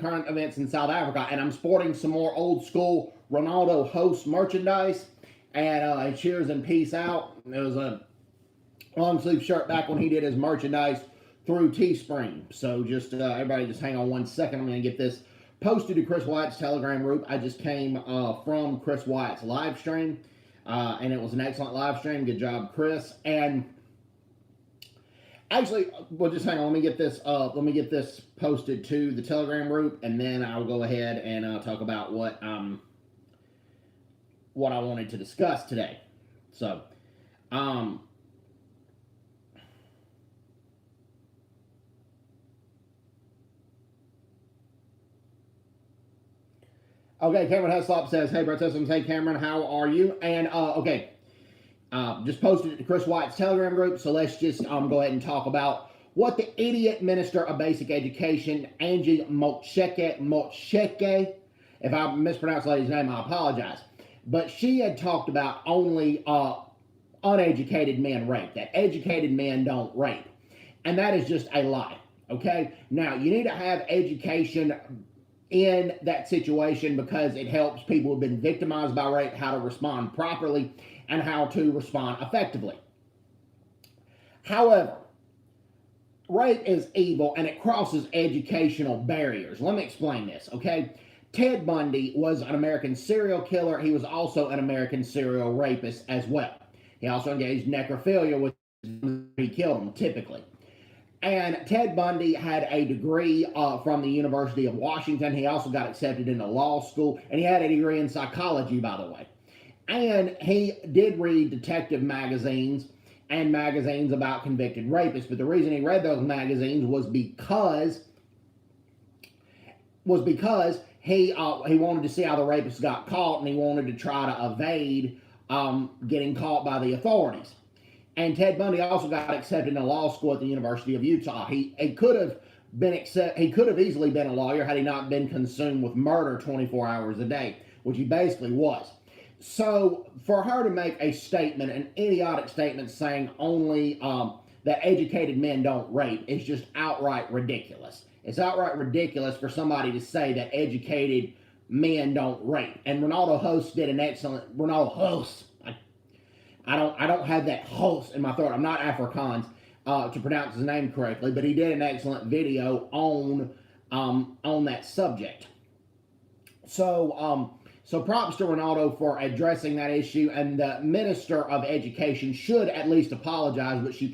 current events in South Africa, and I'm sporting some more old school Ronaldo host merchandise. And cheers and peace out. It was a long sleeve shirt back when he did his merchandise through Teespring. So just everybody just hang on 1 second. I'm going to get this posted to Chris Wyatt's Telegram group. I just came from Chris Wyatt's live stream, and it was an excellent live stream. Good job, Chris. And actually, well, just hang on. Let me get this. Let me get this posted to the Telegram group, and then I'll go ahead and talk about what I wanted to discuss today. So, okay, Cameron Heslop says, "Hey, Brett Sessoms, hey, Cameron, how are you?" And, okay, just posted it to Chris White's Telegram group, so let's just go ahead and talk about what the idiot Minister of Basic Education, Angie Motshekga, if I mispronounced the lady's name, I apologize, but she had talked about only uneducated men rape, that educated men don't rape, and that is just a lie, okay? Now, you need to have education in that situation because it helps people who have been victimized by rape how to respond properly and how to respond effectively. However, rape is evil and it crosses educational barriers. Let me explain this, okay? Ted Bundy was an American serial killer. He was also an American serial rapist as well. He also engaged in necrophilia, which he killed him typically. And Ted Bundy had a degree from the University of Washington. He also got accepted into law school, and he had a degree in psychology, by the way. And he did read detective magazines and magazines about convicted rapists. But the reason he read those magazines was because he wanted to see how the rapists got caught, and he wanted to try to evade getting caught by the authorities. And Ted Bundy also got accepted into law school at the University of Utah. He could have easily been a lawyer had he not been consumed with murder 24 hours a day, which he basically was. So for her to make a statement, an idiotic statement saying only that educated men don't rape is just outright ridiculous. It's outright ridiculous for somebody to say that educated men don't rape. And Ronaldo Host did an excellent I don't have that host in my throat. I'm not Afrikaans to pronounce his name correctly, but he did an excellent video on that subject. So props to Ronaldo for addressing that issue, and the Minister of Education should at least apologize, but she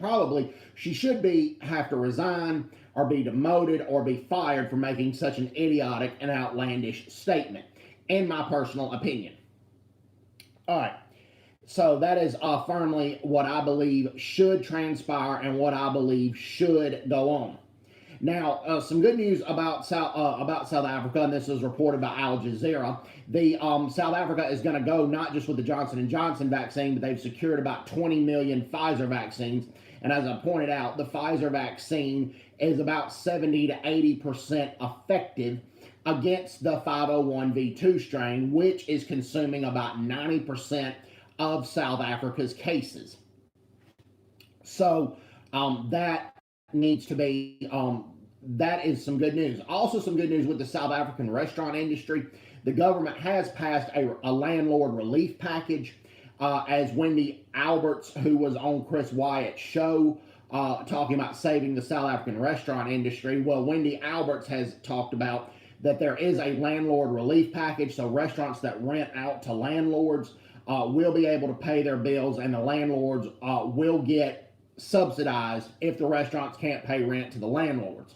should have to resign or be demoted or be fired for making such an idiotic and outlandish statement, in my personal opinion. All right. So that is firmly what I believe should transpire and what I believe should go on. Now, some good news about South Africa, and this is reported by Al Jazeera. The South Africa is going to go not just with the Johnson & Johnson vaccine, but they've secured about 20 million Pfizer vaccines. And as I pointed out, the Pfizer vaccine is about 70 to 80% effective against the 501v2 strain, which is consuming about 90% of South Africa's cases. So that needs to be, that is some good news. Also some good news with the South African restaurant industry. The government has passed a landlord relief package, as Wendy Alberts, who was on Chris Wyatt's show, talking about saving the South African restaurant industry. Well, Wendy Alberts has talked about that there is a landlord relief package, so restaurants that rent out to landlords will be able to pay their bills, and the landlords will get subsidized if the restaurants can't pay rent to the landlords.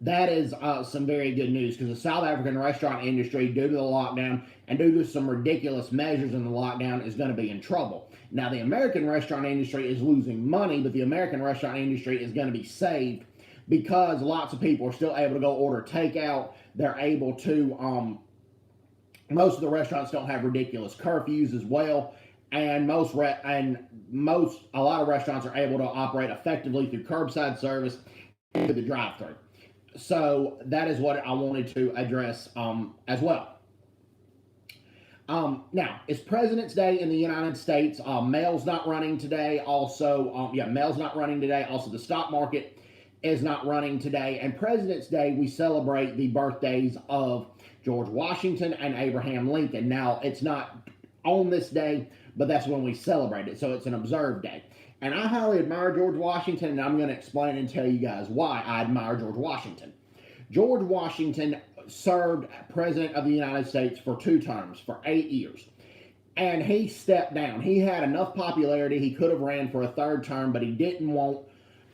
That is some very good news, because the South African restaurant industry, due to the lockdown and due to some ridiculous measures in the lockdown, is going to be in trouble. Now, the American restaurant industry is losing money, but the American restaurant industry is going to be saved because lots of people are still able to go order takeout. They're able to most of the restaurants don't have ridiculous curfews as well, and a lot of restaurants are able to operate effectively through curbside service and through the drive-thru. So that is what I wanted to address as well. Now, it's President's Day in the United States. Mail's not running today. Also, mail's not running today. Also, the stock market is not running today. And President's Day, we celebrate the birthdays of George Washington and Abraham Lincoln. Now, it's not on this day, but that's when we celebrate it. So it's an observed day. And I highly admire George Washington, and I'm going to explain and tell you guys why I admire George Washington. George Washington served President of the United States for 2 terms, for 8 years. And he stepped down. He had enough popularity, he could have ran for a 3rd term, but he didn't want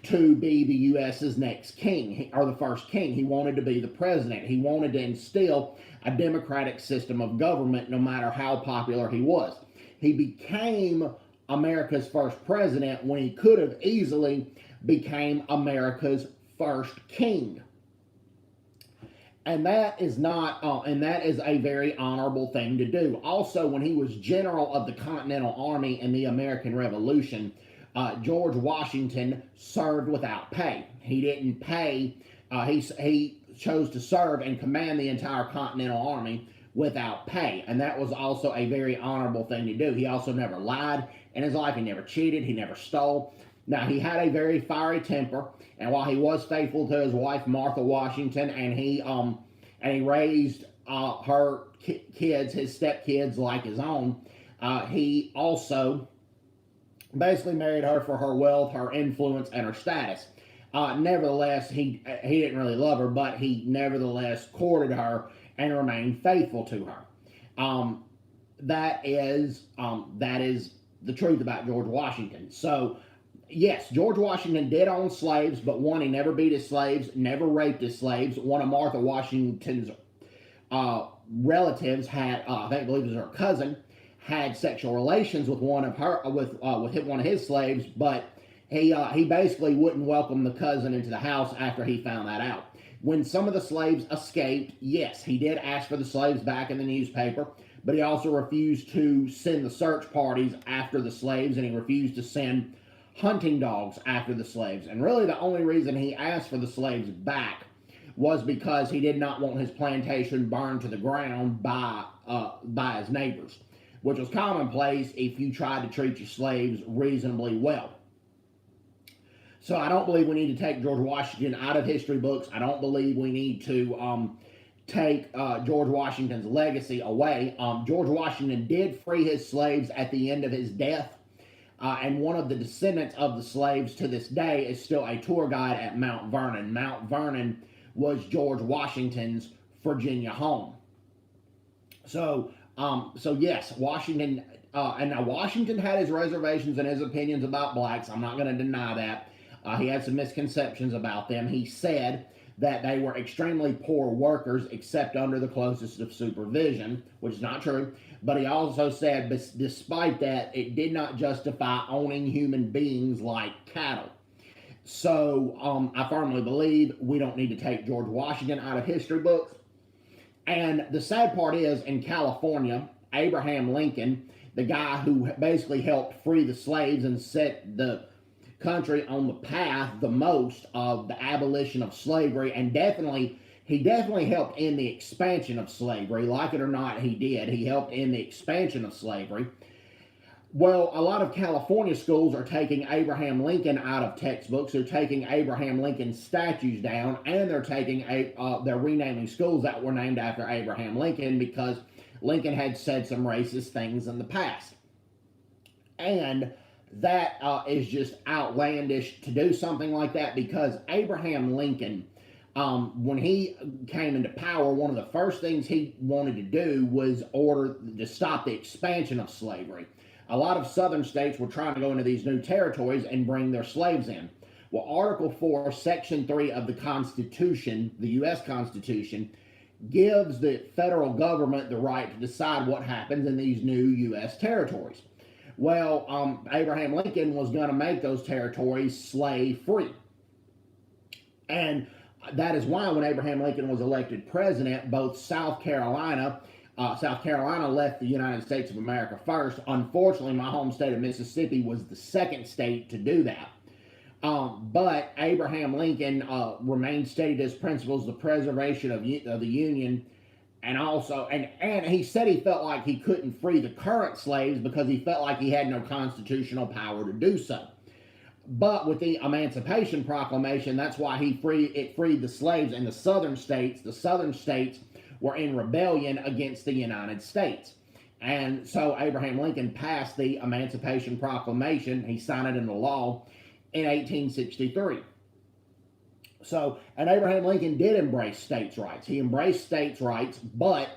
to be the U.S.'s next king, or the first king. He wanted to be the president. He wanted to instill a democratic system of government no matter how popular he was. He became America's first president when he could have easily became America's first king. And that is not, and that is a very honorable thing to do. Also, when he was general of the Continental Army in the American Revolution, George Washington served without pay. He didn't pay. He chose to serve and command the entire Continental Army without pay, and that was also a very honorable thing to do. He also never lied in his life. He never cheated. He never stole. Now, he had a very fiery temper, and while he was faithful to his wife, Martha Washington, and he raised her kids, his stepkids, like his own, he also basically married her for her wealth, her influence, and her status. Nevertheless, he didn't really love her, but he nevertheless courted her and remained faithful to her. That is the truth about George Washington. So, yes, George Washington did own slaves, but one, he never beat his slaves, never raped his slaves. One of Martha Washington's relatives had, I believe it was her cousin, had sexual relations with one of one of his slaves, but he basically wouldn't welcome the cousin into the house after he found that out. When some of the slaves escaped, yes, he did ask for the slaves back in the newspaper, but he also refused to send the search parties after the slaves, and he refused to send hunting dogs after the slaves. And really the only reason he asked for the slaves back was because he did not want his plantation burned to the ground by his neighbors, which was commonplace if you tried to treat your slaves reasonably well. So I don't believe we need to take George Washington out of history books. I don't believe we need to take George Washington's legacy away. George Washington did free his slaves at the end of his death. And one of the descendants of the slaves to this day is still a tour guide at Mount Vernon. Mount Vernon was George Washington's Virginia home. So yes, Washington, and now Washington had his reservations and his opinions about blacks. I'm not going to deny that. He had some misconceptions about them. He said that they were extremely poor workers except under the closest of supervision, which is not true. But he also said, despite that, it did not justify owning human beings like cattle. So I firmly believe we don't need to take George Washington out of history books. And the sad part is, in California, Abraham Lincoln, the guy who basically helped free the slaves and set the country on the path the most of the abolition of slavery, and he definitely helped in the expansion of slavery. Like it or not, he did. He helped in the expansion of slavery. Well, a lot of California schools are taking Abraham Lincoln out of textbooks. They're taking Abraham Lincoln statues down, and they're renaming schools that were named after Abraham Lincoln because Lincoln had said some racist things in the past. And that is just outlandish to do something like that, because Abraham Lincoln, when he came into power, one of the first things he wanted to do was order to stop the expansion of slavery. A lot of southern states were trying to go into these new territories and bring their slaves in. Well, Article 4, Section 3 of the Constitution, the U.S. Constitution, gives the federal government the right to decide what happens in these new U.S. territories. Well, Abraham Lincoln was going to make those territories slave-free. And that is why when Abraham Lincoln was elected president, both South Carolina left the United States of America first. Unfortunately, my home state of Mississippi was the second state to do that. But Abraham Lincoln remained steady to his principles, the preservation of the Union, and also, and he said he felt like he couldn't free the current slaves because he felt like he had no constitutional power to do so. But with the Emancipation Proclamation, that's why it freed the slaves in the southern states. The southern states were in rebellion against the United States. And so Abraham Lincoln passed the Emancipation Proclamation. He signed it into law in 1863. So, and Abraham Lincoln did embrace states' rights. He embraced states' rights, but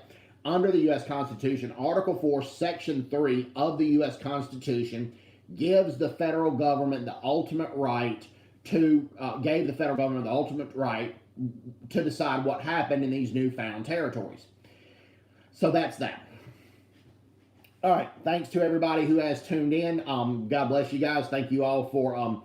under the U.S. Constitution, Article 4, Section 3 of the U.S. Constitution gives the federal government the ultimate right gave the federal government the ultimate right to decide what happened in these newfound territories. So that's that. All right. Thanks to everybody who has tuned in. God bless you guys. Thank you all for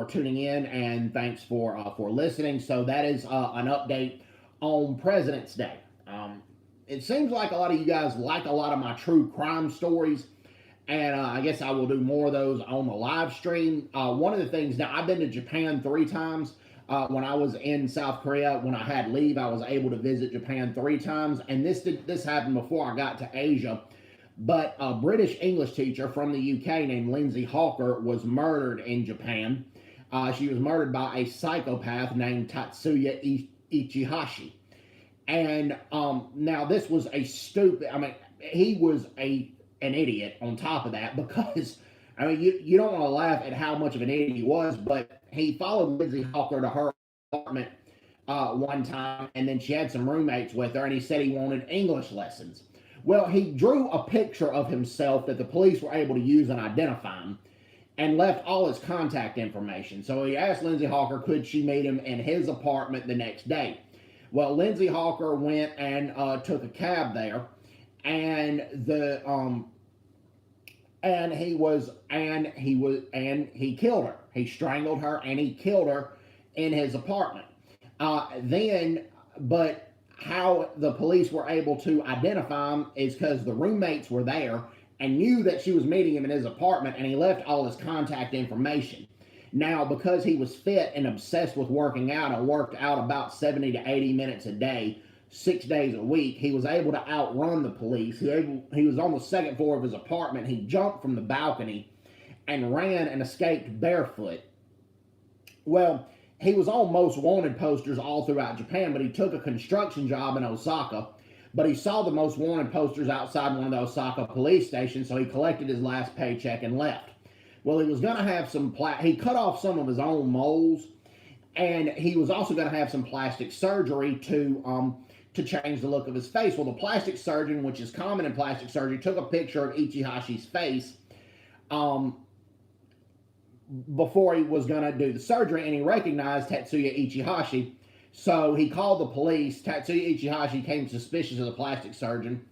tuning in, and thanks for listening. So that is an update on President's Day. It seems like a lot of you guys like a lot of my true crime stories, and I guess I will do more of those on the live stream. One of the things, now I've been to Japan 3 times. When I was in South Korea, when I had leave, I was able to visit Japan 3 times, and this happened before I got to Asia. But a British English teacher from the UK named Lindsay Hawker was murdered in Japan. She was murdered by a psychopath named Tatsuya Ichihashi. And now this was a stupid, he was an idiot on top of that, because, you don't want to laugh at how much of an idiot he was, but he followed Lindsay Hawker to her apartment one time, and then she had some roommates with her, and he said he wanted English lessons. Well, he drew a picture of himself that the police were able to use and identify him, and left all his contact information. So he asked Lindsay Hawker, could she meet him in his apartment the next day? Well, Lindsay Hawker went and took a cab there, and he killed her. He strangled her and he killed her in his apartment. But how the police were able to identify him is because the roommates were there and knew that she was meeting him in his apartment, and he left all his contact information. Now, because he was fit and obsessed with working out and worked out about 70 to 80 minutes a day, 6 days a week, he was able to outrun the police. He was on the second floor of his apartment. He jumped from the balcony and ran and escaped barefoot. Well, he was on most wanted posters all throughout Japan, but he took a construction job in Osaka. But he saw the most wanted posters outside one of the Osaka police stations, so he collected his last paycheck and left. Well, he was going to have he cut off some of his own moles, and he was also going to have some plastic surgery to change the look of his face. Well, the plastic surgeon, which is common in plastic surgery, took a picture of Ichihashi's face before he was going to do the surgery, and he recognized Tatsuya Ichihashi. So he called the police. Tatsuya Ichihashi came suspicious of the plastic surgeon.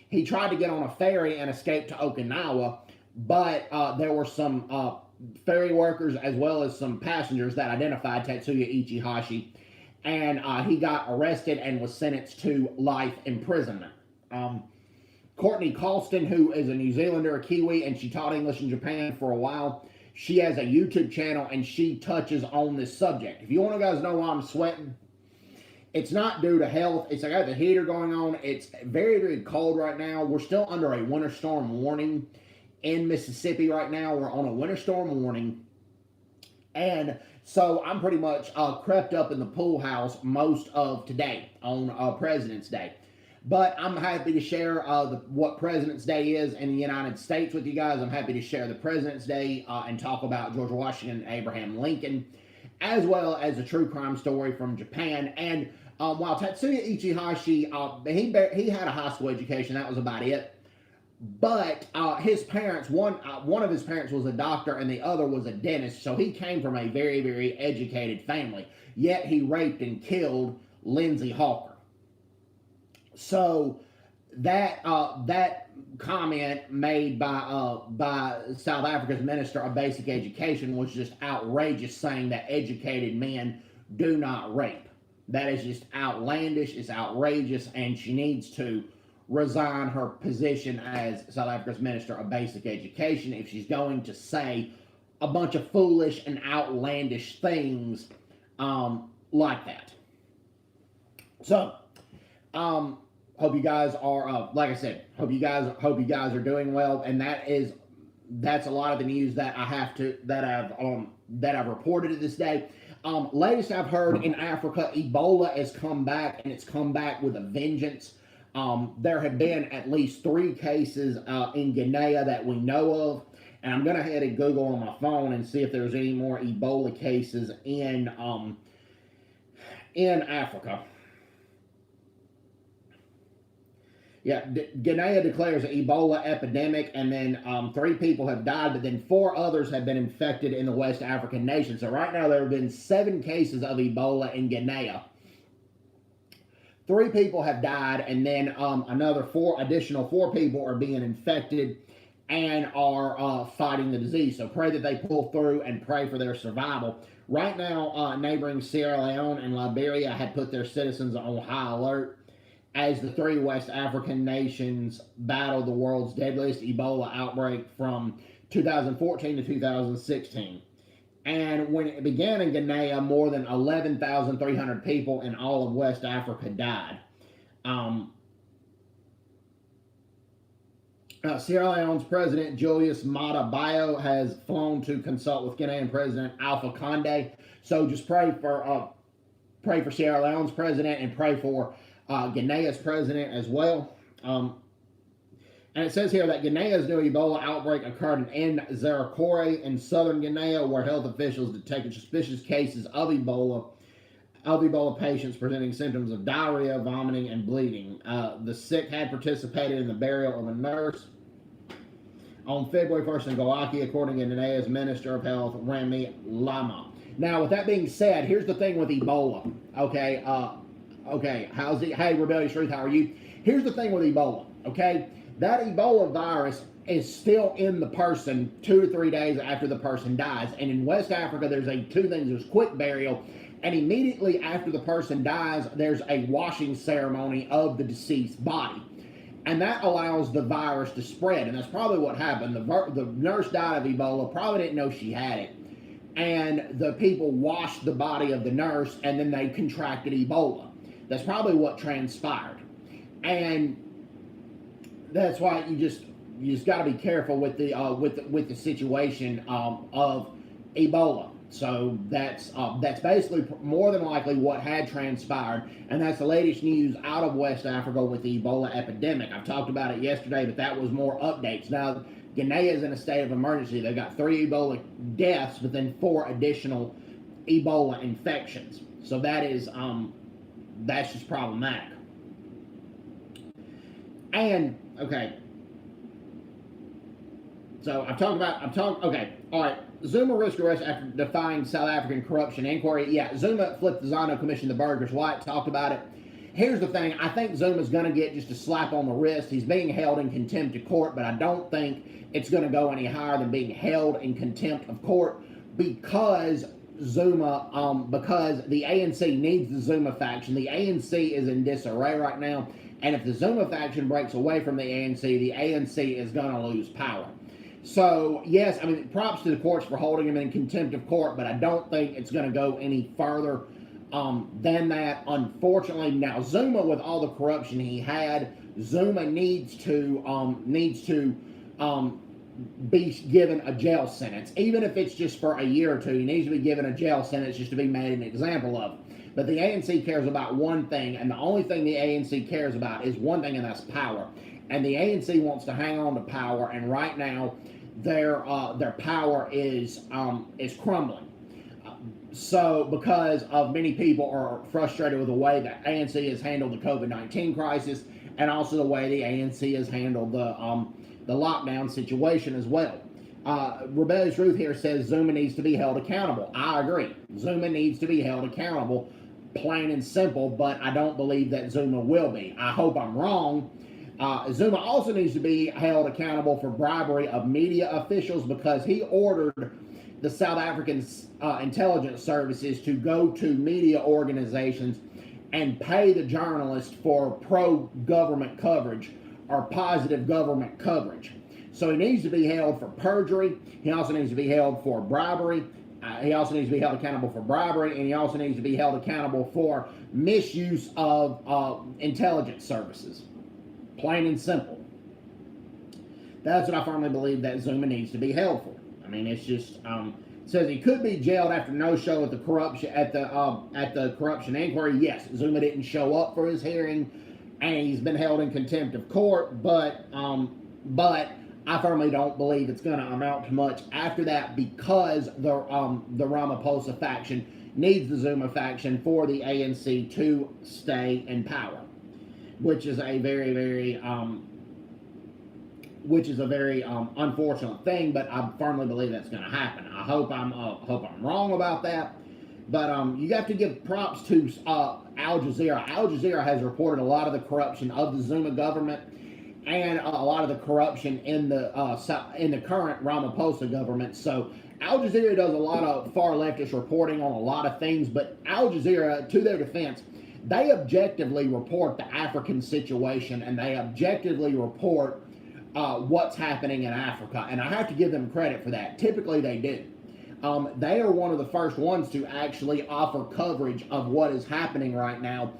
He tried to get on a ferry and escape to Okinawa, but there were some ferry workers as well as some passengers that identified Tatsuya Ichihashi, and he got arrested and was sentenced to life imprisonment. Courtney Colston, who is a New Zealander, a Kiwi, and she taught English in Japan for a while, she has a YouTube channel and she touches on this subject. If you want to guys know why I'm sweating, it's not due to health. It's I got the heater going on. It's very, very cold right now. We're still under a winter storm warning in Mississippi right now. We're on a winter storm warning. And so I'm pretty much crept up in the pool house most of today on President's Day. But I'm happy to share what President's Day is in the United States with you guys. I'm happy to share the President's Day and talk about George Washington and Abraham Lincoln, as well as a true crime story from Japan. And while Tatsuya Ichihashi, he had a high school education, that was about it. But his parents, one of his parents was a doctor and the other was a dentist, so he came from a very, very educated family. Yet he raped and killed Lindsay Hawker. So that comment made by South Africa's Minister of Basic Education was just outrageous, saying that educated men do not rape. That is just outlandish. It's outrageous, and she needs to resign her position as South Africa's Minister of Basic Education if she's going to say a bunch of foolish and outlandish things like that. So, hope you guys are, like I said, hope you guys are doing well, and that is that's a lot of the news that I've reported to this day. Latest I've heard in Africa, Ebola has come back, and it's come back with a vengeance. There have been at least 3 cases in Guinea that we know of, and I'm gonna head and Google on my phone and see if there's any more Ebola cases in Africa. Yeah, Guinea declares an Ebola epidemic, and then 3 people have died, but then 4 others have been infected in the West African nation. So right now there have been 7 cases of Ebola in Guinea. 3 people have died, and then another 4 people are being infected and are fighting the disease. So pray that they pull through and pray for their survival. Right now, neighboring Sierra Leone and Liberia had put their citizens on high alert as the 3 West African nations battle the world's deadliest Ebola outbreak from 2014 to 2016. And when it began in Guinea, more than 11,300 people in all of West Africa died. Sierra Leone's President Julius Maada Bio has flown to consult with Guinean President Alpha Conde. So just pray for Sierra Leone's president, and pray for Guinea's president as well. And it says here that Guinea's new Ebola outbreak occurred in Nzerikore in southern Guinea, where health officials detected suspicious cases of Ebola patients presenting symptoms of diarrhea, vomiting, and bleeding. The sick had participated in the burial of a nurse on February 1st in Gowaki, according to Guinea's Minister of Health, Remy Lama. Now, with that being said, here's the thing with Ebola. Okay, hey, Rebellious Truth, how are you? Here's the thing with Ebola, okay? That Ebola virus is still in the person 2 to 3 days after the person dies. And in West Africa, there's 2 things. There's quick burial, and immediately after the person dies, there's a washing ceremony of the deceased body. And that allows the virus to spread, and that's probably what happened. The nurse died of Ebola, probably didn't know she had it. And the people washed the body of the nurse, and then they contracted Ebola. That's probably what transpired. And that's why you just got to be careful with the situation of Ebola. So that's basically more than likely what had transpired, and that's the latest news out of West Africa with the Ebola epidemic. I've talked about it yesterday, but that was more updates. Now, Guinea is in a state of emergency. They've got 3 Ebola deaths, but then 4 additional Ebola infections. So that's just problematic. And okay, so okay, all right. Zuma risk arrest after defying South African corruption inquiry. Yeah, Zuma flipped the Zono Commission the burgers. White talked about it. Here's the thing. I think Zuma's going to get just a slap on the wrist. He's being held in contempt of court, but I don't think it's going to go any higher than being held in contempt of court because because the ANC needs the Zuma faction. The ANC is in disarray right now, and if the Zuma faction breaks away from the ANC is going to lose power. So, yes, I mean, props to the courts for holding him in contempt of court, but I don't think it's going to go any further than that, unfortunately. Now, Zuma, with all the corruption he had, Zuma needs to be given a jail sentence. Even if it's just for a year or 2, he needs to be given a jail sentence just to be made an example of. But the ANC cares about one thing, and the only thing the ANC cares about is one thing, and that's power. And the ANC wants to hang on to power, and right now, their power is crumbling. So, because of many people are frustrated with the way that ANC has handled the COVID-19 crisis, and also the way the ANC has handled the lockdown situation as well. Rebellious Ruth here says Zuma needs to be held accountable. I agree. Zuma needs to be held accountable, plain and simple, but I don't believe that Zuma will be. I hope I'm wrong. Zuma also needs to be held accountable for bribery of media officials because he ordered the South African intelligence services to go to media organizations and pay the journalists for pro-government coverage or positive government coverage. So he needs to be held for perjury. He also needs to be held for bribery. He also needs to be held accountable for bribery, and he also needs to be held accountable for misuse of intelligence services. Plain and simple. That's what I firmly believe that Zuma needs to be held for. I mean, it's just says he could be jailed after no show at the corruption inquiry. Yes, Zuma didn't show up for his hearing, and he's been held in contempt of court. But I firmly don't believe it's going to amount to much after that, because the Ramaphosa faction needs the Zuma faction for the ANC to stay in power, which is a very, very unfortunate thing. But I firmly believe that's going to happen. I hope I'm wrong about that. But you have to give props to Al Jazeera. Al Jazeera has reported a lot of the corruption of the Zuma government, and a lot of the corruption in the current Ramaphosa government. So Al Jazeera does a lot of far leftist reporting on a lot of things, but Al Jazeera, to their defense, they objectively report the African situation, and they objectively report what's happening in Africa, and I have to give them credit for that. Typically they do. They are one of the first ones to actually offer coverage of what is happening right now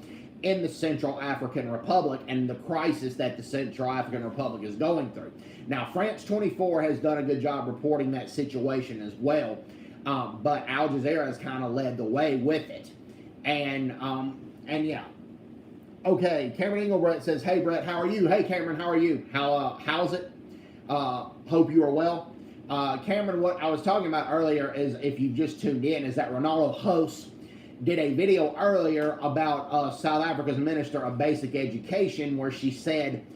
in the Central African Republic and the crisis that the Central African Republic is going through. Now, France 24 has done a good job reporting that situation as well, but Al Jazeera has kind of led the way with it. And yeah. Okay, Cameron Engelbrett says, "Hey Brett, how are you?" Hey Cameron, how are you? How's it? Hope you are well. Cameron, what I was talking about earlier is, if you just tuned in, is that Ronaldo Host did a video earlier about South Africa's Minister of Basic Education, where she said,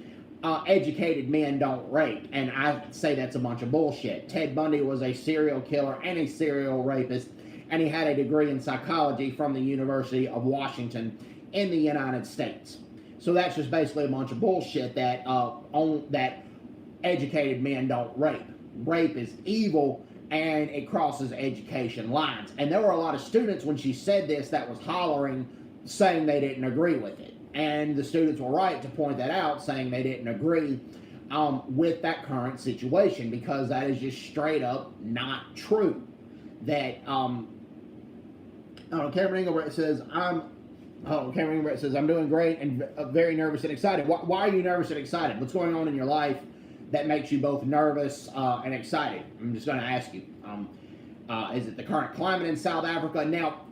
educated men don't rape. And I say that's a bunch of bullshit. Ted Bundy was a serial killer and a serial rapist, and he had a degree in psychology from the University of Washington in the United States. So that's just basically a bunch of bullshit that that educated men don't rape. Rape is evil, and it crosses education lines. And there were a lot of students, when she said this, that was hollering, saying they didn't agree with it. And the students were right to point that out, saying they didn't agree with that current situation, because that is just straight up not true. That Cameron Engelbrett says, Cameron Engelbrett says, "I'm doing great and very nervous and excited." Why are you nervous and excited? What's going on in your life that makes you both nervous and excited? I'm just going to ask you. Is it the current climate in South Africa? Now,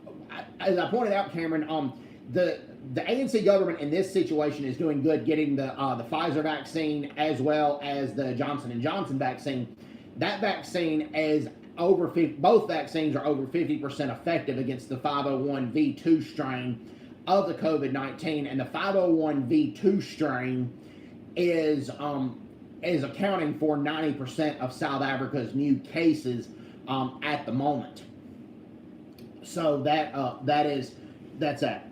as I pointed out, Cameron, the ANC government in this situation is doing good, getting the Pfizer vaccine as well as the Johnson & Johnson vaccine. That vaccine is both vaccines are over 50% effective against the 501v2 strain of the COVID-19, and the 501v2 strain is accounting for 90% of South Africa's new cases at the moment. So that's that.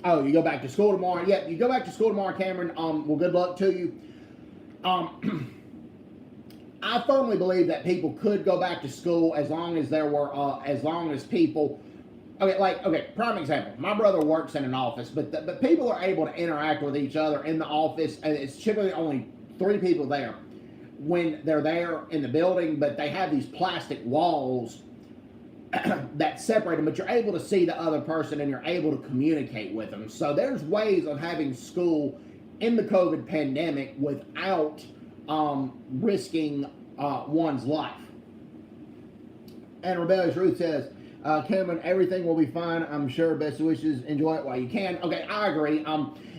Oh, you go back to school tomorrow? Yep, you go back to school tomorrow, Cameron. Well, good luck to you. I firmly believe that people could go back to school as long as people. Okay, prime example. My brother works in an office, but people are able to interact with each other in the office, and it's typically only 3 people there when they're there in the building, but they have these plastic walls that separate them, but you're able to see the other person and you're able to communicate with them. So there's ways of having school in the COVID pandemic without risking one's life. And Rebellious Ruth says, Cameron, everything will be fine, I'm sure. Best wishes. Enjoy it while you can. Okay, I agree.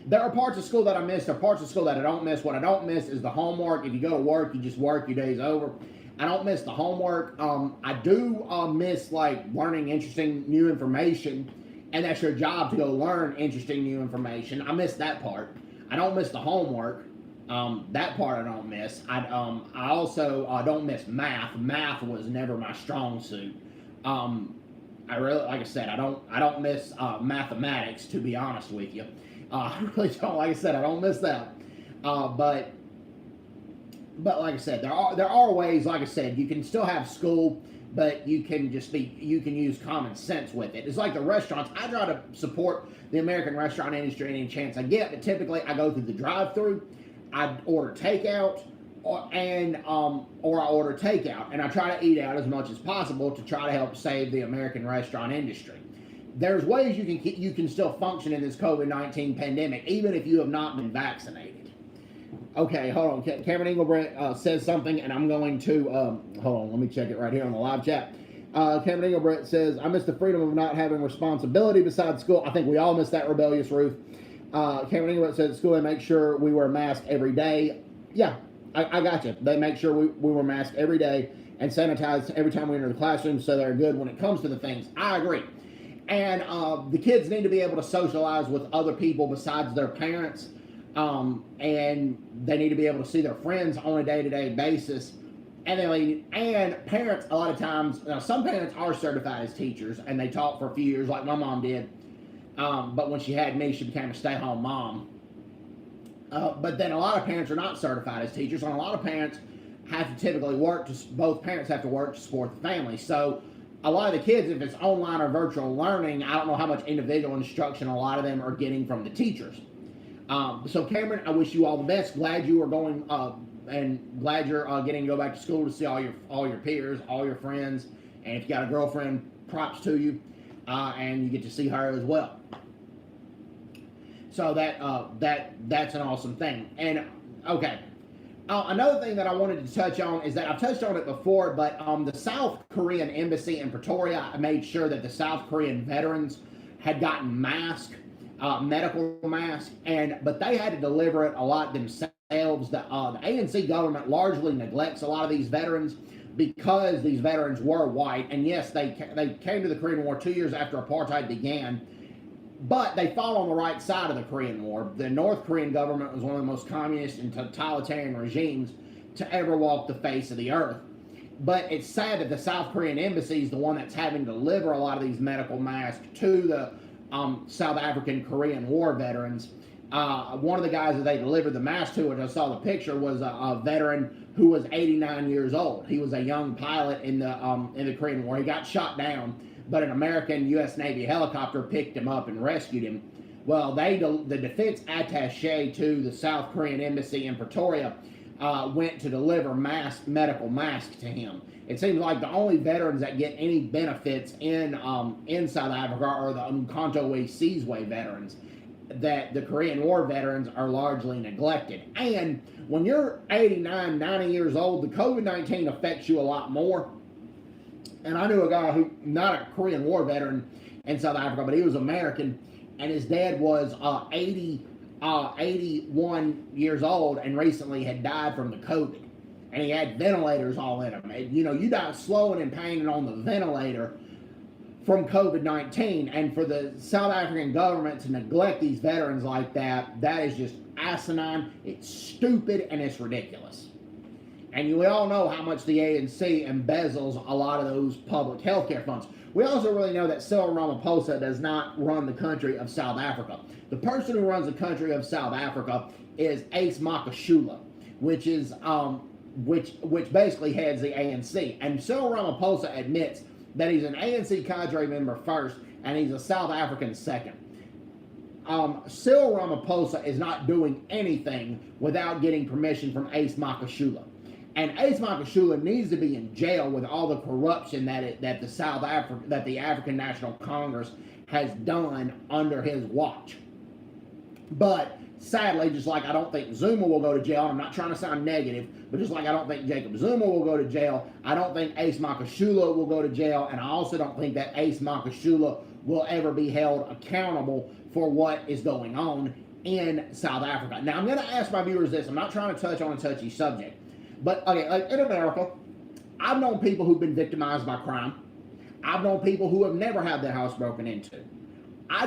There are parts of school that I miss. There are parts of school that I don't miss. What I don't miss is the homework. If you go to work, you just work, your day's over. I don't miss the homework. I do miss, like, learning interesting new information, and that's your job, to go learn interesting new information. I miss that part. I don't miss the homework. That part I don't miss. I also don't miss math. Math was never my strong suit. I really, like I said, I don't miss mathematics, to be honest with you. I really don't. Like I said, I don't miss that. But like I said, there are ways. Like I said, you can still have school, but you can use common sense with it. It's like the restaurants. I try to support the American restaurant industry any chance I get, but typically I go through the drive-through. I order takeout, or I order takeout, and I try to eat out as much as possible to try to help save the American restaurant industry. There's ways you can still function in this COVID-19 pandemic, even if you have not been vaccinated. Okay, hold on. Cameron Engelbrett says something, and I'm going to hold on. Let me check it right here on the live chat. Cameron Engelbrett says, "I miss the freedom of not having responsibility besides school." I think we all miss that, rebellious Ruth. Cameron Engelbrett says, "At school they make sure we wear masks every day." Yeah, I got you. They make sure we wear masks every day and sanitize every time we enter the classroom, so they're good when it comes to the things. I agree. And the kids need to be able to socialize with other people besides their parents. And they need to be able to see their friends on a day-to-day basis. And parents, a lot of times, some parents are certified as teachers, and they taught for a few years, like my mom did. But when she had me, she became a stay-home mom. But then a lot of parents are not certified as teachers, and a lot of parents have to typically work. Both parents have to work to support the family. So a lot of the kids, if it's online or virtual learning, I don't know how much individual instruction a lot of them are getting from the teachers. So Cameron, I wish you all the best. Glad you are going, and glad you're getting to go back to school to see all your peers, all your friends, and if you got a girlfriend, props to you, and you get to see her as well. So that's an awesome thing. And okay, another thing that I wanted to touch on is that I've touched on it before, but the South Korean embassy in Pretoria made sure that the South Korean veterans had gotten masks. Medical mask, but they had to deliver it a lot themselves. The ANC government largely neglects a lot of these veterans because these veterans were white, and yes, they came to the Korean War 2 years after apartheid began, but they fought on the right side of the Korean War. The North Korean government was one of the most communist and totalitarian regimes to ever walk the face of the earth. But it's sad that the South Korean embassy is the one that's having to deliver a lot of these medical masks to the South African Korean War veterans. One of the guys that they delivered the mask to, which I saw the picture, was a veteran who was 89 years old. He was a young pilot in the Korean War. He got shot down, but an American U.S. Navy helicopter picked him up and rescued him. Well, the defense attaché to the South Korean embassy in Pretoria went to deliver medical masks to him. It seems like the only veterans that get any benefits in South Africa are the Umkhonto we Sizwe veterans. That the Korean War veterans are largely neglected. And when you're 89, 90 years old, the COVID-19 affects you a lot more. And I knew a guy who, not a Korean War veteran in South Africa, but he was American, and his dad was 81 years old and recently had died from the COVID. And he had ventilators all in him. And, you die slow and in pain and on the ventilator from COVID-19. And for the South African government to neglect these veterans like that, that is just asinine, it's stupid, and it's ridiculous. And we all know how much the ANC embezzles a lot of those public health care funds. We also really know that Cyril Ramaphosa does not run the country of South Africa. The person who runs the country of South Africa is Ace Makashula, which is which basically heads the ANC. And Cyril Ramaphosa admits that he's an ANC cadre member first, and he's a South African second. Cyril Ramaphosa is not doing anything without getting permission from Ace Makashula. And Ace Makashula needs to be in jail with all the corruption that the African National Congress has done under his watch. But sadly, just like I don't think Zuma will go to jail, I'm not trying to sound negative, but just like I don't think Jacob Zuma will go to jail, I don't think Ace Makashula will go to jail, and I also don't think that Ace Makashula will ever be held accountable for what is going on in South Africa. Now, I'm going to ask my viewers this. I'm not trying to touch on a touchy subject. But, okay, like in America, I've known people who've been victimized by crime. I've known people who have never had their house broken into. I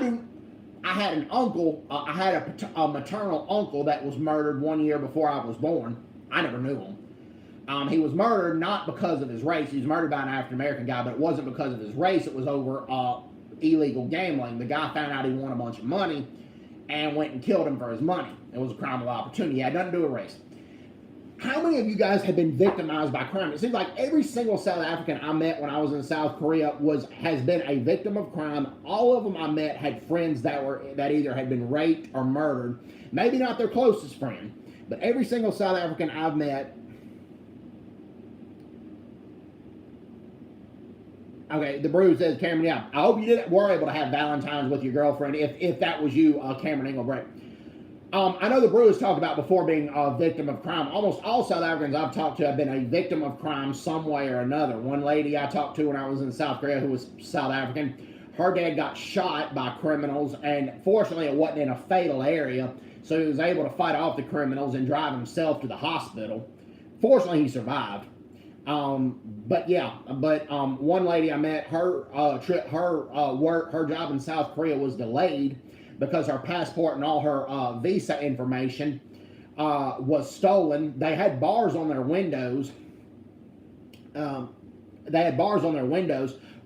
had an uncle, I had a maternal uncle that was murdered 1 year before I was born. I never knew him. He was murdered not because of his race. He was murdered by an African-American guy, but it wasn't because of his race. It was over illegal gambling. The guy found out he won a bunch of money and went and killed him for his money. It was a crime of opportunity. It had nothing to do with race. How many of you guys have been victimized by crime? It seems like every single South African I met when I was in South Korea has been a victim of crime. All of them I met had friends that either had been raped or murdered. Maybe not their closest friend, but every single South African I've met. Okay, the Brew says, Cameron, yeah, I hope you were able to have Valentine's with your girlfriend, if that was you, Cameron Engelbrett. I know the brew has talked about before being a victim of crime. Almost all South Africans I've talked to have been a victim of crime some way or another. One lady I talked to when I was in South Korea who was South African, her dad got shot by criminals, and fortunately it wasn't in a fatal area, so he was able to fight off the criminals and drive himself to the hospital. Fortunately, he survived. But yeah, one lady I met, her her job in South Korea was delayed because her passport and all her visa information was stolen. They had bars on their windows.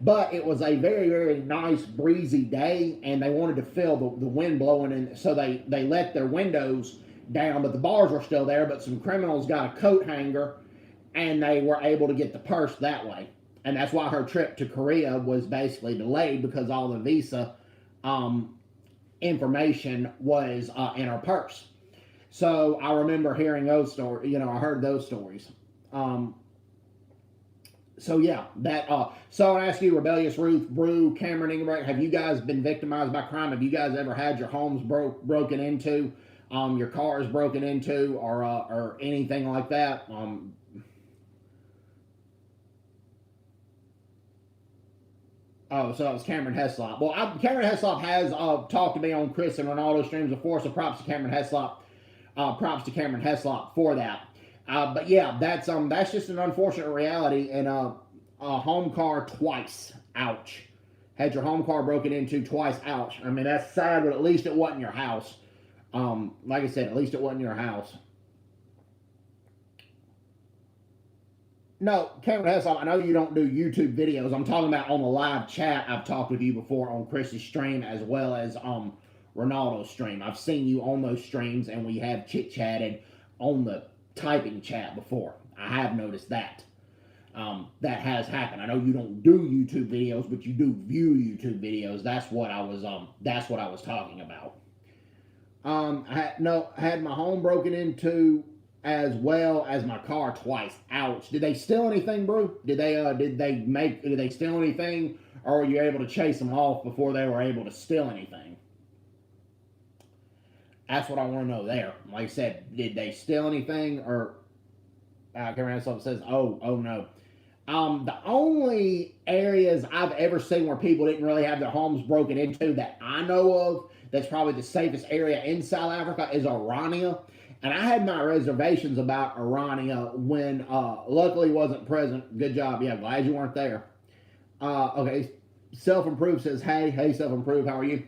But it was a very, very nice breezy day, and they wanted to feel the wind blowing, and so they let their windows down, but the bars were still there. But some criminals got a coat hanger, and they were able to get the purse that way. And that's why her trip to Korea was basically delayed, because all the visa information was in her purse. So I remember hearing those stories. I heard those stories. So yeah, so I ask you, Rebellious Ruth, Brew, Cameron, Ingebrigtsen, have you guys been victimized by crime? Have you guys ever had your homes broken into, your cars broken into, or anything like that? Oh, so it was Cameron Heslop. Well, Cameron Heslop has talked to me on Chris and Ronaldo streams before, so props to Cameron Heslop. Props to Cameron Heslop for that. But yeah, that's just an unfortunate reality. And a home car twice. Ouch. Had your home car broken into twice. Ouch. I mean, that's sad, but at least it wasn't your house. Like I said, at least it wasn't your house. No, Cameron Heslop, I know you don't do YouTube videos. I'm talking about on the live chat. I've talked with you before on Chris's stream as well as Ronaldo's stream. I've seen you on those streams, and we have chit-chatted on the typing chat before. I have noticed that. That has happened. I know you don't do YouTube videos, but you do view YouTube videos. That's what I was talking about. I had my home broken into as well as my car twice. Ouch. Did they steal anything, Brew? Did they steal anything, or were you able to chase them off before they were able to steal anything? That's what I want to know there. Like I said, did they steal anything, or Cameron says, oh no. The only areas I've ever seen where people didn't really have their homes broken into that I know of, that's probably the safest area in South Africa, is Orania. And I had my reservations about Orania when luckily wasn't present. Good job. Yeah, glad you weren't there. Okay, Self-Improve says, hey, Self-Improve, how are you?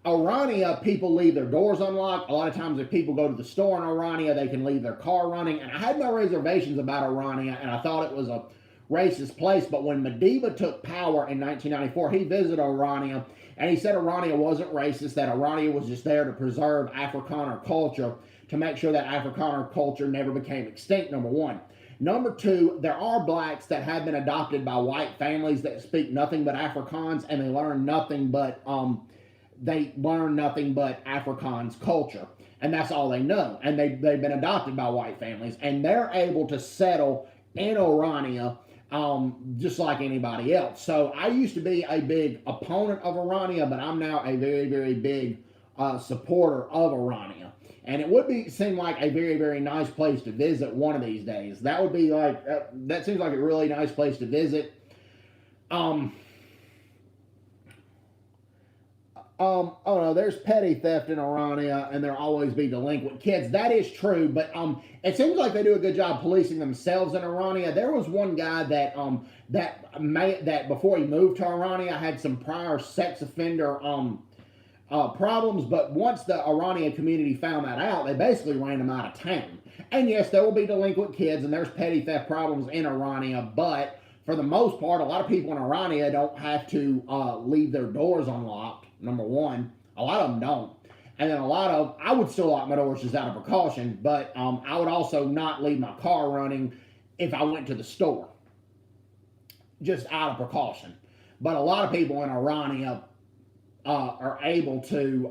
Orania, people leave their doors unlocked. A lot of times if people go to the store in Orania, they can leave their car running. And I had my reservations about Orania, and I thought it was a racist place. But when Madiba took power in 1994, he visited Orania, and he said Orania wasn't racist, that Orania was just there to preserve Afrikaner culture, to make sure that Afrikaner culture never became extinct, number one. Number two, there are blacks that have been adopted by white families that speak nothing but Afrikaans, and they learn nothing but Afrikaans culture, and that's all they know. And they've been adopted by white families, and they're able to settle in Orania just like anybody else. So I used to be a big opponent of Orania, but I'm now a very, very big supporter of Orania. And it would seem like a very, very nice place to visit one of these days. That would be like, that seems like a really nice place to visit. Oh no, there's petty theft in Orania, and there'll always be delinquent kids. That is true, but it seems like they do a good job policing themselves in Orania. There was one guy that before he moved to Orania had some prior sex offender problems, but once the Orania community found that out, they basically ran him out of town. And yes, there will be delinquent kids, and there's petty theft problems in Orania, but for the most part, a lot of people in Orania don't have to leave their doors unlocked, number one. A lot of them don't. And then I would still lock my doors just out of precaution, but I would also not leave my car running if I went to the store, just out of precaution. But a lot of people in Orania are able to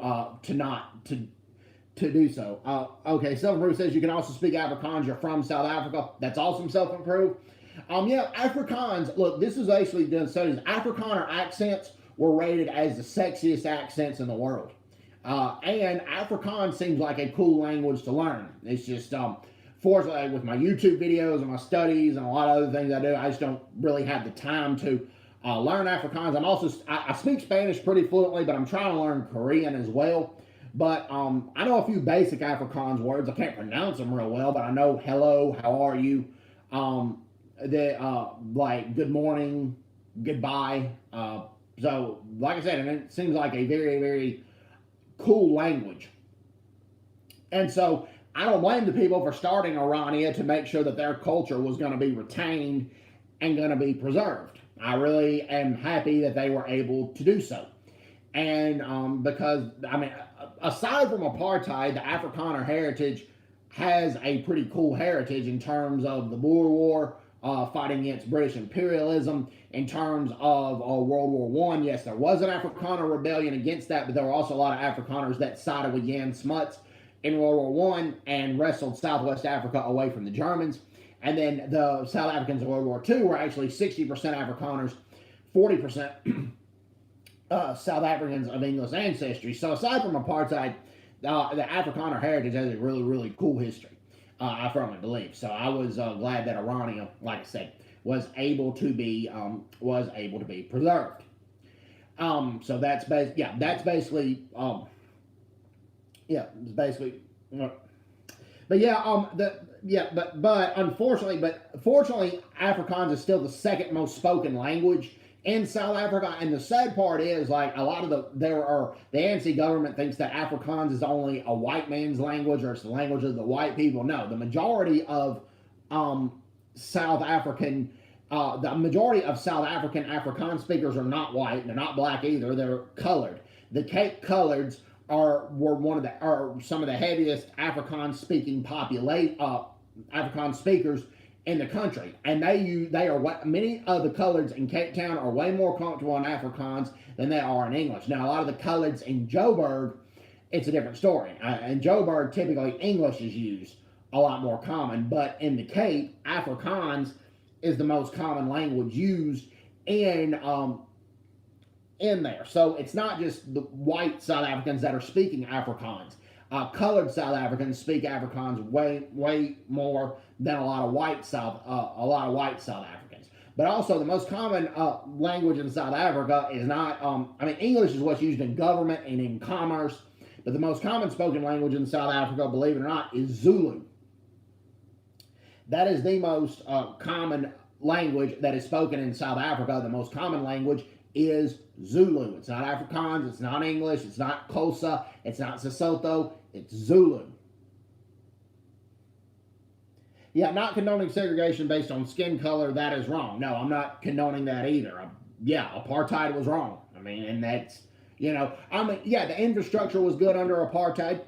do so. Okay, Self-Improve says you can also speak Afrikaans. You're from South Africa. That's awesome, Self-Improve. Yeah, Afrikaans. Look, this is actually done studies. Afrikaner accents were rated as the sexiest accents in the world. And Afrikaans seems like a cool language to learn. It's just, fortunately, with my YouTube videos and my studies and a lot of other things I do, I just don't really have the time to learn Afrikaans. I speak Spanish pretty fluently, but I'm trying to learn Korean as well. But I know a few basic Afrikaans words. I can't pronounce them real well, but I know hello, how are you, like good morning, goodbye. So, like I said, and it seems like a very, very cool language. And so I don't blame the people for starting Orania to make sure that their culture was going to be retained and going to be preserved. I really am happy that they were able to do so. And because, I mean, aside from apartheid, the Afrikaner heritage has a pretty cool heritage in terms of the Boer War, fighting against British imperialism, in terms of World War One. Yes, there was an Afrikaner rebellion against that, but there were also a lot of Afrikaners that sided with Jan Smuts in World War One and wrestled Southwest Africa away from the Germans. And then the South Africans in World War II were actually 60% Afrikaners, 40% South Africans of English ancestry. So aside from apartheid, the Afrikaner heritage has a really, really cool history. I firmly believe. So I was glad that Orania, like I said, was able to be preserved. So that's basically it's basically. But fortunately, Afrikaans is still the second most spoken language in South Africa, and the sad part is, like, a lot of the ANC government thinks that Afrikaans is only a white man's language, or it's the language of the white people. No, the majority of South African Afrikaans speakers are not white. They're not black either. They're colored. The Cape Coloreds are some of the heaviest Afrikaans speaking Afrikaans speakers in the country, and many of the coloreds in Cape Town are way more comfortable in Afrikaans than they are in English. Now, a lot of the coloreds in Joburg, it's a different story. In Joburg, typically English is used a lot more common, but in the Cape, Afrikaans is the most common language used in there. So it's not just the white South Africans that are speaking Afrikaans. Colored South Africans speak Afrikaans way more than a lot of white South Africans. But also, the most common language in South Africa is not. English is what's used in government and in commerce. But the most common spoken language in South Africa, believe it or not, is Zulu. That is the most common language that is spoken in South Africa. The most common language is Zulu. It's not Afrikaans, it's not English, it's not Xhosa, it's not Sesotho, it's Zulu. Yeah, not condoning segregation based on skin color, that is wrong. No, I'm not condoning that either. Apartheid was wrong. And that's, the infrastructure was good under apartheid.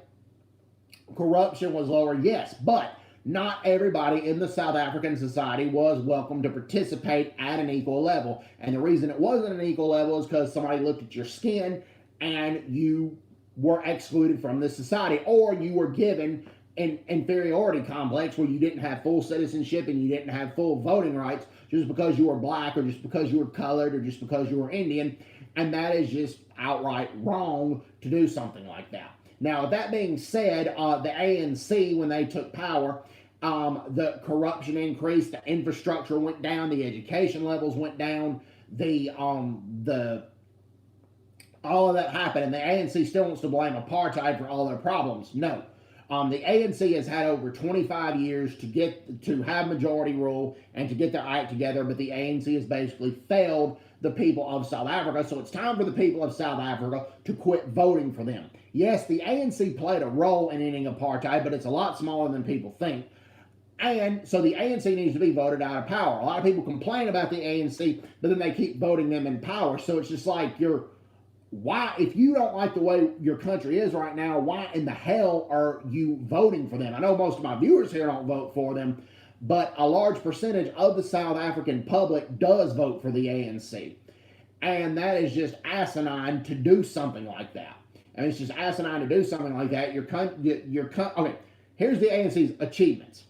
Corruption was lower, yes, but not everybody in the South African society was welcome to participate at an equal level. And the reason it wasn't an equal level is because somebody looked at your skin and you were excluded from this society, or you were given an inferiority complex where you didn't have full citizenship and you didn't have full voting rights just because you were black, or just because you were colored, or just because you were Indian. And that is just outright wrong to do something like that. Now, with that being said, the ANC, when they took power, the corruption increased, the infrastructure went down, the education levels went down, all of that happened, and the ANC still wants to blame apartheid for all their problems. No. The ANC has had over 25 years to have majority rule and to get their act together, but the ANC has basically failed the people of South Africa, so it's time for the people of South Africa to quit voting for them. Yes, the ANC played a role in ending apartheid, but it's a lot smaller than people think. And so the ANC needs to be voted out of power. A lot of people complain about the ANC, but then they keep voting them in power. So it's just like, if you don't like the way your country is right now, why in the hell are you voting for them? I know most of my viewers here don't vote for them, but a large percentage of the South African public does vote for the ANC. And that is just asinine to do something like that. It's just asinine to do something like that. Okay, here's the ANC's achievements.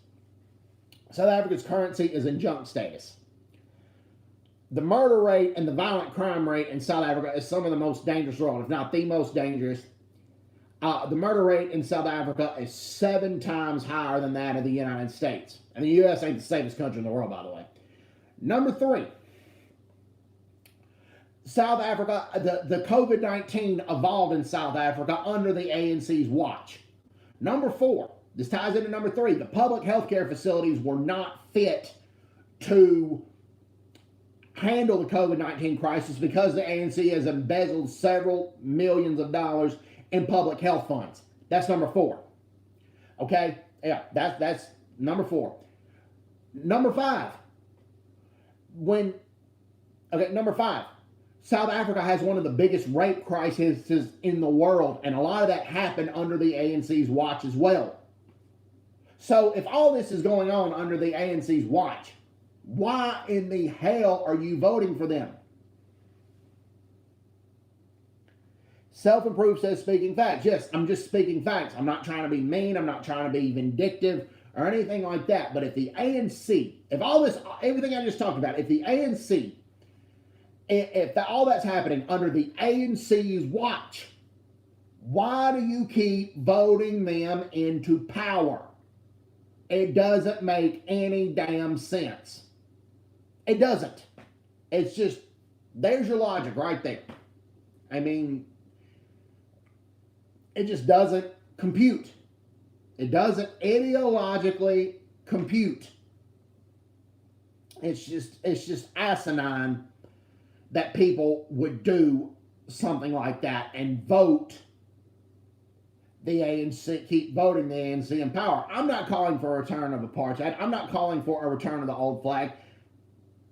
South Africa's currency is in junk status. The murder rate and the violent crime rate in South Africa is some of the most dangerous in the world, if not the most dangerous. The murder rate in South Africa is 7 times higher than that of the United States. And the U.S. ain't the safest country in the world, by the way. Number 3, South Africa, the COVID-19 evolved in South Africa under the ANC's watch. Number 4, this ties into number 3, the public health care facilities were not fit to handle the COVID-19 crisis because the ANC has embezzled several millions of dollars in public health funds. That's number 4. Okay? Yeah, that's number 4. Number 5. Number 5. South Africa has one of the biggest rape crises in the world, and a lot of that happened under the ANC's watch as well. So if all this is going on under the ANC's watch, why in the hell are you voting for them? Self-Improve says speaking facts. Yes, I'm just speaking facts. I'm not trying to be mean. I'm not trying to be vindictive or anything like that. But if the ANC, if all this, everything I just talked about, if the ANC, if all that's happening under the ANC's watch, why do you keep voting them into power? It doesn't make any damn sense. It doesn't. It's just, there's your logic right there. I mean, it just doesn't compute. It doesn't ideologically compute. It's just asinine that people would do something like that and vote the ANC, keep voting the ANC in power. I'm not calling for a return of apartheid. I'm not calling for a return of the old flag.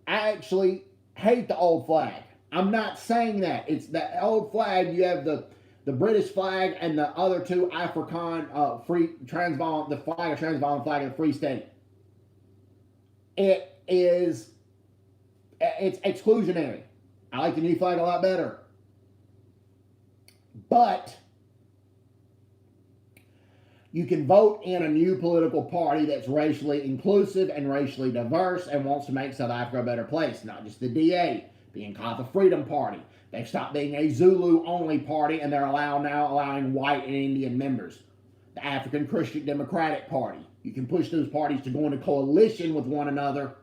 I actually hate the old flag. I'm not saying that. It's that old flag. You have the British flag and the other two Afrikaan free Transvaal, the flag of Transvaal and flag of the Free State. It's exclusionary. I like the new flag a lot better. But you can vote in a new political party that's racially inclusive and racially diverse and wants to make South Africa a better place. Not just the DA, the Inkatha Freedom Party. They've stopped being a Zulu-only party, and they're now allowing white and Indian members. The African Christian Democratic Party. You can push those parties to go into coalition with one another,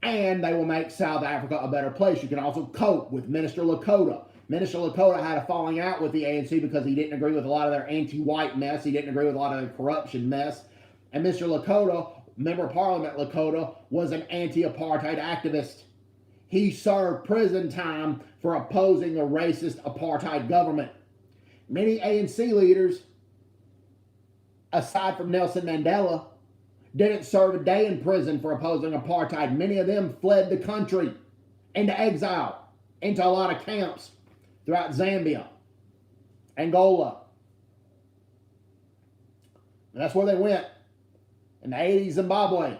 and they will make South Africa a better place. You can also cope with Minister Lakota. Minister Lakota had a falling out with the ANC because he didn't agree with a lot of their anti-white mess. He didn't agree with a lot of their corruption mess. And Mr. Lakota, Member of Parliament Lakota, was an anti-apartheid activist. He served prison time for opposing a racist apartheid government. Many ANC leaders, aside from Nelson Mandela, didn't serve a day in prison for opposing apartheid. Many of them fled the country into exile, into a lot of camps throughout Zambia, Angola. And that's where they went. In the 80s, Zimbabwe.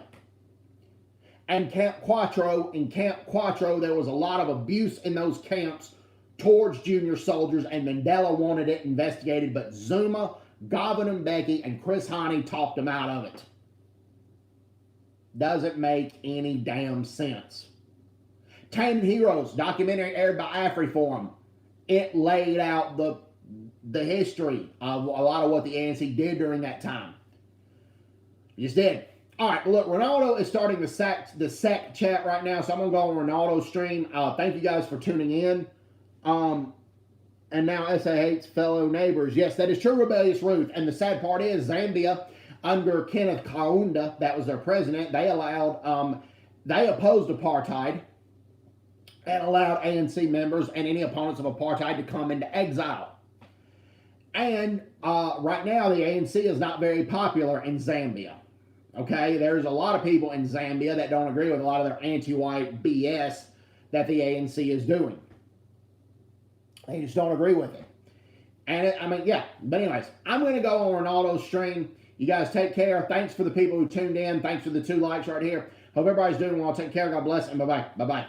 And Camp Quattro, there was a lot of abuse in those camps towards junior soldiers, and Mandela wanted it investigated, but Zuma, Govan Mbeki, and Chris Hani talked him out of it. Doesn't make any damn sense. Tamed Heroes, documentary aired by AfriForum. It laid out the history of a lot of what the ANC did during that time. It just did. All right, look, Ronaldo is starting the SEC chat right now, so I'm going to go on Ronaldo's stream. Thank you guys for tuning in. And now SA hates fellow neighbors. Yes, that is true, Rebellious Ruth. And the sad part is Zambia, under Kenneth Kaunda, that was their president, they opposed apartheid and allowed ANC members and any opponents of apartheid to come into exile. And right now, the ANC is not very popular in Zambia. Okay, there's a lot of people in Zambia that don't agree with a lot of their anti-white BS that the ANC is doing. They just don't agree with it. And but anyways, I'm going to go on Ronaldo's stream. You guys take care. Thanks for the people who tuned in. Thanks for the 2 likes right here. Hope everybody's doing well. Take care. God bless and bye-bye. Bye-bye.